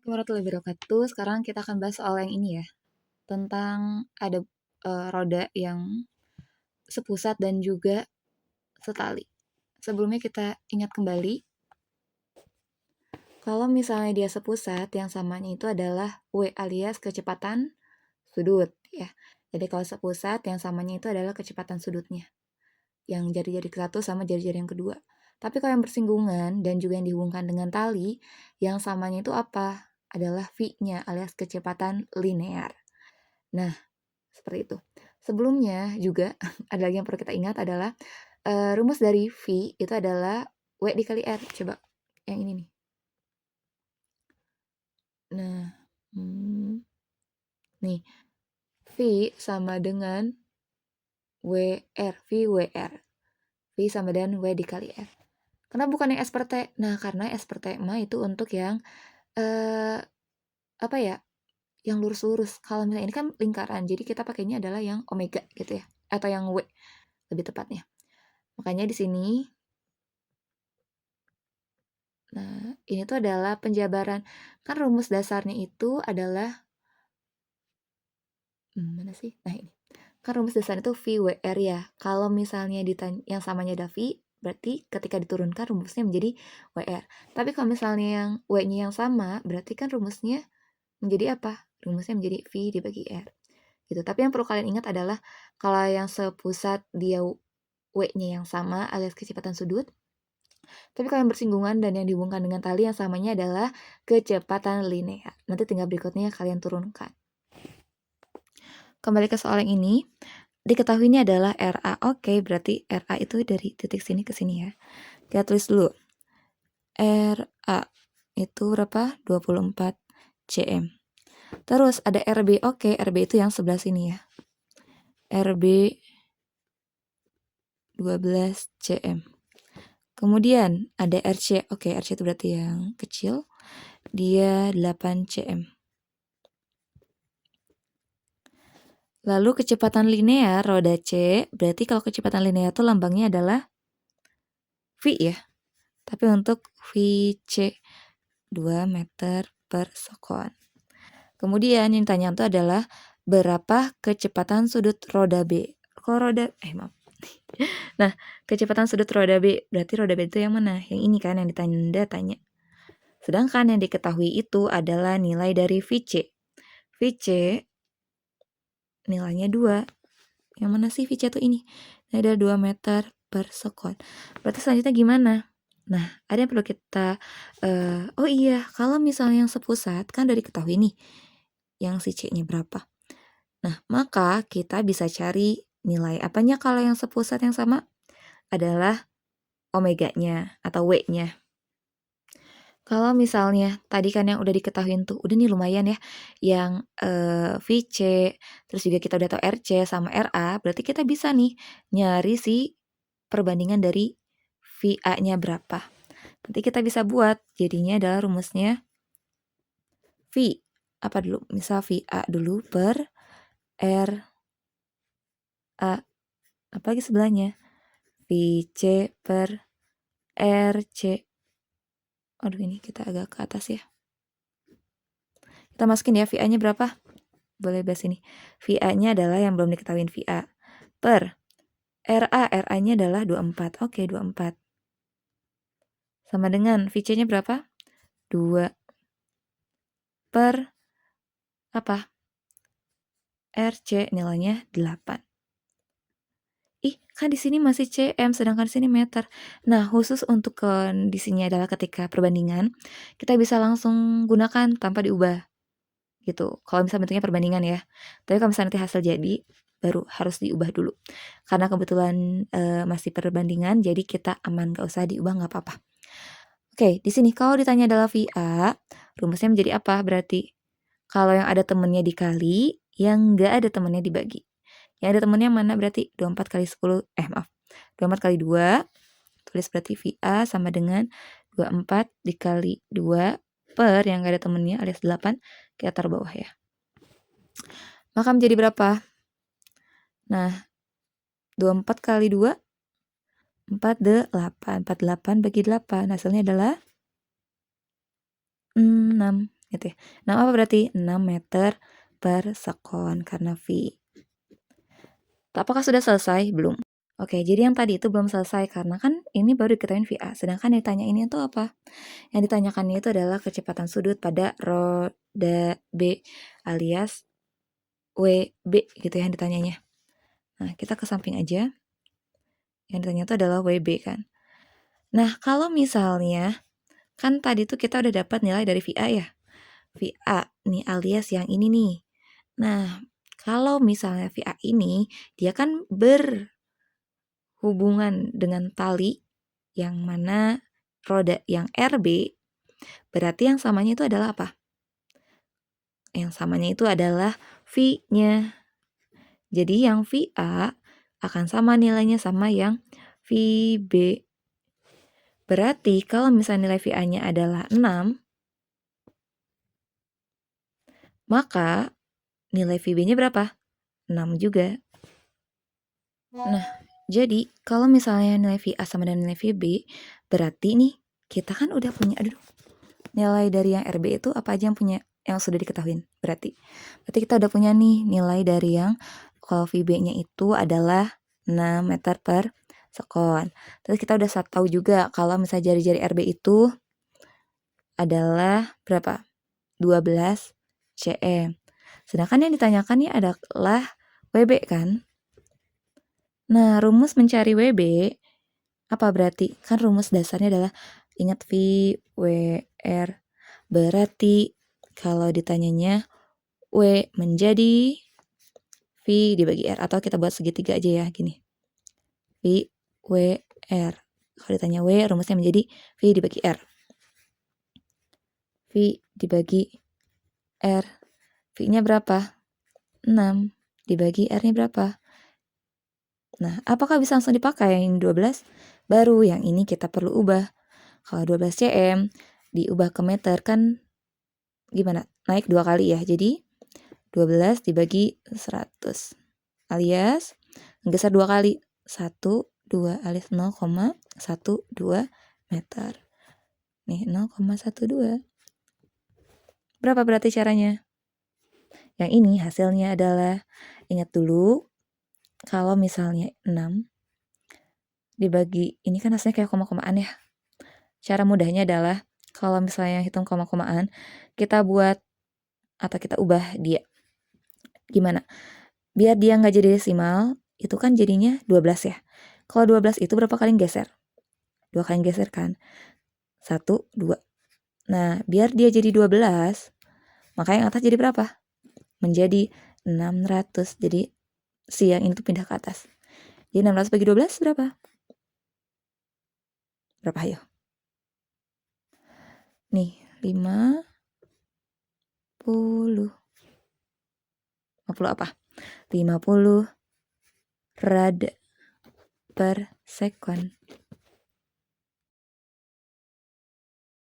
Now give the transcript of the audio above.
Warahmatullahi wabarakatuh. Sekarang kita akan bahas soal yang ini ya, tentang ada roda yang sepusat dan juga setali. Sebelumnya kita ingat kembali, kalau misalnya dia sepusat, yang samanya itu adalah W alias kecepatan sudut ya. Jadi kalau sepusat, yang samanya itu adalah kecepatan sudutnya, yang jari-jari ke-1 sama jari-jari yang kedua. Tapi kalau yang bersinggungan dan juga yang dihubungkan dengan tali, yang samanya itu apa? Adalah V-nya alias kecepatan linear. Nah, seperti itu. Sebelumnya juga ada lagi yang perlu kita ingat adalah rumus dari V itu adalah W dikali R. Coba yang ini nih. Nah, nih V sama dengan WR, VWR. V sama dengan W dikali R. Kenapa bukan yang S per T? Nah, karena S per T mah itu untuk yang apa ya? Yang lurus-lurus. Kalau misalnya ini kan lingkaran, jadi kita pakainya adalah yang omega gitu ya, atau yang W lebih tepatnya. Makanya di sini, nah ini tuh adalah penjabaran. Kan rumus dasarnya itu adalah, mana sih? Nah ini. Kan rumus dasarnya itu VWR ya. Kalau misalnya yang samanya ada V, berarti ketika diturunkan rumusnya menjadi WR. Tapi kalau misalnya yang W-nya yang sama, berarti kan rumusnya menjadi apa? Rumusnya menjadi V dibagi R. Gitu. Tapi yang perlu kalian ingat adalah kalau yang sepusat dia W-nya yang sama alias kecepatan sudut. Tapi kalau yang bersinggungan dan yang dihubungkan dengan tali yang samanya adalah kecepatan linear. Nanti tinggal berikutnya kalian turunkan. Kembali ke soal yang ini. Diketahui ini adalah RA. Oke, berarti RA itu dari titik sini ke sini ya. Kita tulis dulu. RA itu berapa? 24 cm. Terus ada RB. Oke, RB itu yang sebelah sini ya. RB 12 cm. Kemudian ada RC. Oke, RC itu berarti yang kecil. Dia 8 cm. Lalu kecepatan linear roda C, berarti kalau kecepatan linear itu lambangnya adalah V ya. Tapi untuk VC 2 meter per sekon. Kemudian yang ditanya itu adalah berapa kecepatan sudut roda B. Kalau roda, maaf. Nah, kecepatan sudut roda B, berarti roda B itu yang mana? Yang ini kan yang tanya. Sedangkan yang diketahui itu adalah nilai dari VC. VC nilainya 2. Yang mana sih VC itu ini? Ini ada 2 meter per sekon. Berarti selanjutnya gimana? Nah, ada yang perlu kita, oh iya, kalau misalnya yang sepusat, kan udah diketahui nih, yang si C-nya berapa. Nah, maka kita bisa cari nilai apanya kalau yang sepusat yang sama? Adalah omeganya atau W-nya. Kalau misalnya tadi kan yang udah diketahuin tuh, udah nih lumayan ya, yang VC, terus juga kita udah tahu RC sama RA, berarti kita bisa nih nyari si perbandingan dari VA-nya berapa. Nanti kita bisa buat, jadinya adalah rumusnya V, apa dulu? Misal VA dulu per RA, apalagi sebelahnya? VC per RC. Aduh ini kita agak ke atas ya. Kita masukin ya VA-nya berapa? Boleh bahas ini. VA-nya adalah yang belum diketahui VA. Per RA, RA-nya adalah 24. Oke, 24. Sama dengan VC-nya berapa? 2. Per apa? RC nilainya 8. Ih, kan di sini masih cm, sedangkan di sini meter. Nah, khusus untuk kondisinya adalah ketika perbandingan, kita bisa langsung gunakan tanpa diubah. Gitu. Kalau misalnya bentuknya perbandingan ya. Tapi kalau misalnya nanti hasil jadi, baru harus diubah dulu. Karena kebetulan masih perbandingan, jadi kita aman, gak usah diubah, gak apa-apa. Oke, di sini kalau ditanya adalah VA, rumusnya menjadi apa berarti? Kalau yang ada temennya dikali, yang gak ada temennya dibagi. Yang ada temennya mana berarti? 24 kali 10, 24 kali 2, tulis berarti VA sama dengan 24 dikali 2 per yang gak ada temennya alias 8, kita taruh bawah ya. Maka menjadi berapa? Nah, 24 kali 2, 48. 48 bagi 8, hasilnya adalah 6. gitu ya. 6 apa berarti? 6 meter per sekon karena V. Apakah sudah selesai? Belum. Oke, jadi yang tadi itu belum selesai karena kan ini baru diketahui VA. Sedangkan yang ditanya ini itu apa? Yang ditanyakannya itu adalah kecepatan sudut pada roda B alias WB gitu ya yang ditanyanya. Nah, kita ke samping aja. Yang ditanya itu adalah WB kan. Nah, kalau misalnya kan tadi tuh kita udah dapat nilai dari VA ya. VA nih alias yang ini nih. Nah, kalau misalnya VA ini dia kan berhubungan dengan tali yang mana roda yang RB, berarti yang samanya itu adalah apa? Yang samanya itu adalah V-nya. Jadi yang VA akan sama nilainya sama yang VB. Berarti kalau misalnya nilai VA-nya adalah 6, maka nilai VB-nya berapa? 6 juga. Nah, jadi kalau misalnya nilai VA sama dengan nilai VB, berarti nih kita kan udah punya, nilai dari yang RB itu apa aja yang sudah diketahui. Berarti kita udah punya nih nilai dari yang kalau VB-nya itu adalah 6 meter per sekon. Terus kita udah tahu juga kalau misalnya jari-jari RB itu adalah berapa? 12 cm. Sedangkan yang ditanyakan nih adalah WB kan? Nah, rumus mencari WB apa berarti? Kan rumus dasarnya adalah ingat V, W, R. Berarti kalau ditanyanya W menjadi V dibagi R. Atau kita buat segitiga aja ya, gini. V, W, R. Kalau ditanya W, rumusnya menjadi V dibagi R. V dibagi R. V-nya berapa? 6. Dibagi R-nya berapa? Nah, apakah bisa langsung dipakai yang 12? Baru yang ini kita perlu ubah. Kalau 12 cm diubah ke meter kan gimana? Naik 2 kali ya. Jadi 12 dibagi 100 alias geser 2 kali. 1, 2 alias 0,12 meter. Nih 0,12. Berapa berarti caranya? Yang ini hasilnya adalah, ingat dulu, kalau misalnya 6 dibagi, ini kan hasilnya kayak koma-komaan ya. Cara mudahnya adalah, kalau misalnya hitung koma-komaan, kita buat, atau kita ubah dia. Gimana? Biar dia nggak jadi desimal, itu kan jadinya 12 ya. Kalau 12 itu berapa kali geser? 2 kali geser kan? 1, 2. Nah, biar dia jadi 12, maka yang atas jadi berapa? Menjadi 600. Jadi, si yang ini tuh pindah ke atas. Jadi 600 bagi 12 berapa? Berapa ayo? Nih, 50. 50 apa? 50 rad per sekon.